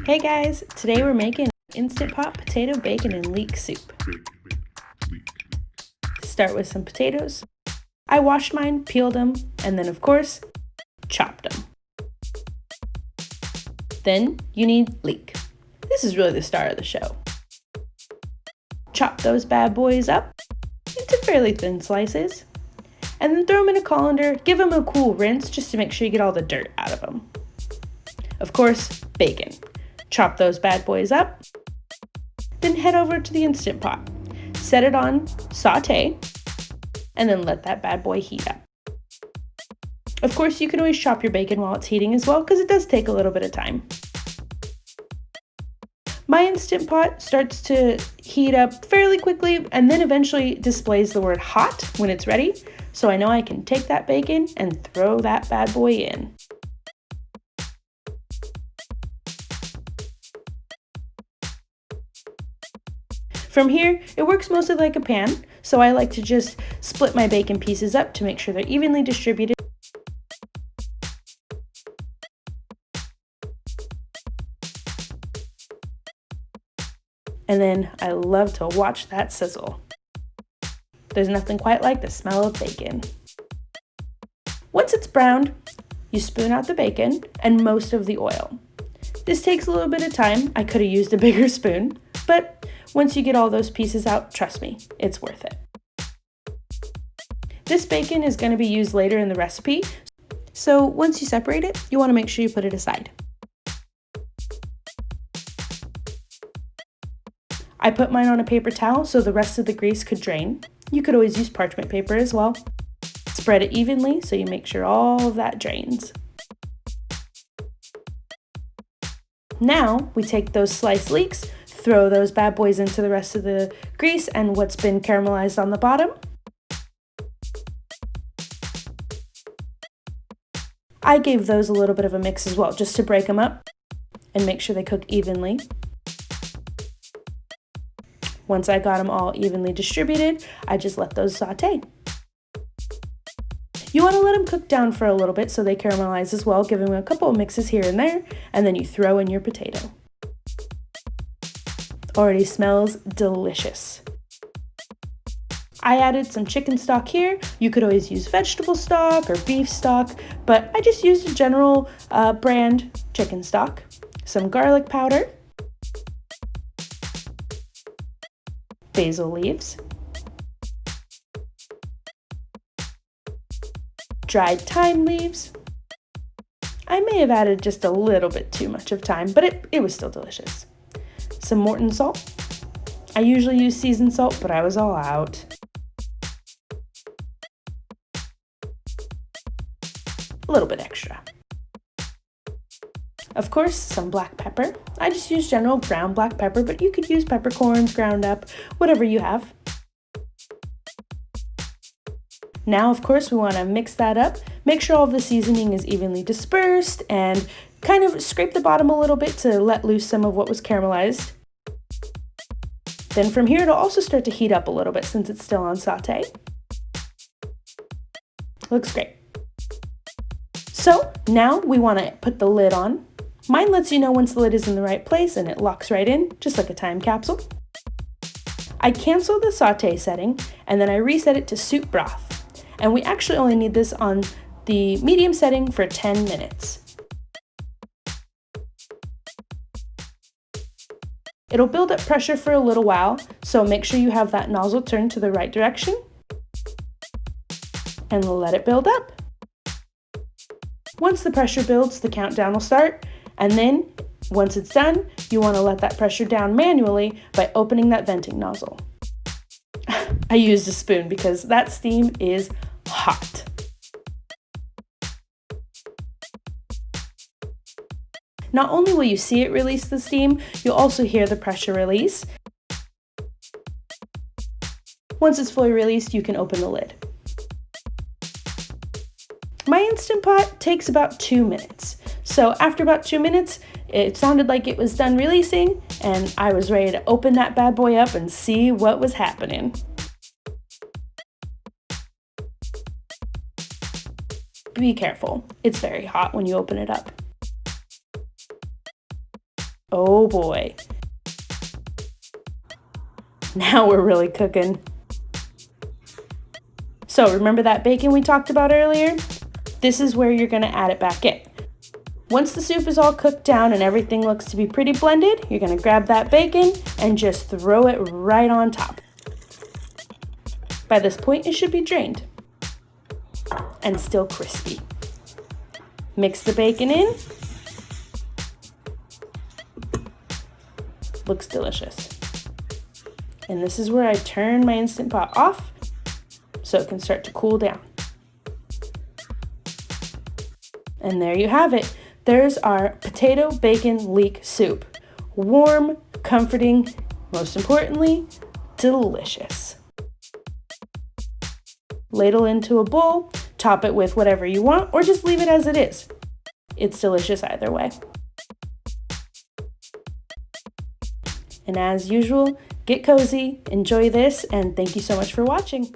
Hey guys, today we're making Instant Pot potato, bacon, and leek soup. Start with some potatoes. I washed mine, peeled them, and then of course, chopped them. Then you need leek. This is really the star of the show. Chop those bad boys up into fairly thin slices, and then throw them in a colander, give them a cool rinse just to make sure you get all the dirt out of them. Of course, bacon. Chop those bad boys up, then head over to the Instant Pot. Set it on saute, and then let that bad boy heat up. Of course, you can always chop your bacon while it's heating as well, because it does take a little bit of time. My Instant Pot starts to heat up fairly quickly and then eventually displays the word hot when it's ready, so I know I can take that bacon and throw that bad boy in. From here, it works mostly like a pan, so I like to just split my bacon pieces up to make sure they're evenly distributed. And then I love to watch that sizzle. There's nothing quite like the smell of bacon. Once it's browned, you spoon out the bacon and most of the oil. This takes a little bit of time. I could have used a bigger spoon, but once you get all those pieces out, trust me, it's worth it. This bacon is going to be used later in the recipe, so once you separate it, you want to make sure you put it aside. I put mine on a paper towel so the rest of the grease could drain. You could always use parchment paper as well. Spread it evenly so you make sure all of that drains. Now we take those sliced leeks, throw those bad boys into the rest of the grease and what's been caramelized on the bottom. I gave those a little bit of a mix as well, just to break them up and make sure they cook evenly. Once I got them all evenly distributed, I just let those saute. You want to let them cook down for a little bit so they caramelize as well, give them a couple of mixes here and there, and then you throw in your potato. Already smells delicious. I added some chicken stock here. You could always use vegetable stock or beef stock, but I just used a general brand chicken stock, some garlic powder, basil leaves, dried thyme leaves. I may have added just a little bit too much of thyme, but it was still delicious. Some Morton salt. I usually use seasoned salt, but I was all out. A little bit extra. Of course, some black pepper. I just use general ground black pepper, but you could use peppercorns ground up, whatever you have. Now, of course, we want to mix that up. Make sure all of the seasoning is evenly dispersed and kind of scrape the bottom a little bit to let loose some of what was caramelized. Then from here, it'll also start to heat up a little bit since it's still on saute. Looks great. So now we want to put the lid on. Mine lets you know once the lid is in the right place and it locks right in, just like a time capsule. I cancel the saute setting and then I reset it to soup broth. And we actually only need this on the medium setting for 10 minutes. It'll build up pressure for a little while, so make sure you have that nozzle turned to the right direction and let it build up. Once the pressure builds, the countdown will start, and then once it's done, you want to let that pressure down manually by opening that venting nozzle. I used a spoon because that steam is hot. Not only will you see it release the steam, you'll also hear the pressure release. Once it's fully released, you can open the lid. My Instant Pot takes about 2 minutes. So after about 2 minutes, it sounded like it was done releasing, and I was ready to open that bad boy up and see what was happening. Be careful, it's very hot when you open it up. Oh boy. Now we're really cooking. So remember that bacon we talked about earlier? This is where you're gonna add it back in. Once the soup is all cooked down and everything looks to be pretty blended, you're gonna grab that bacon and just throw it right on top. By this point, it should be drained and still crispy. Mix the bacon in. Looks delicious. And this is where I turn my Instant Pot off so it can start to cool down. And there you have it. There's our potato bacon leek soup. Warm, comforting, most importantly, delicious. Ladle into a bowl, top it with whatever you want, or just leave it as it is. It's delicious either way. And as usual, get cozy, enjoy this, and thank you so much for watching.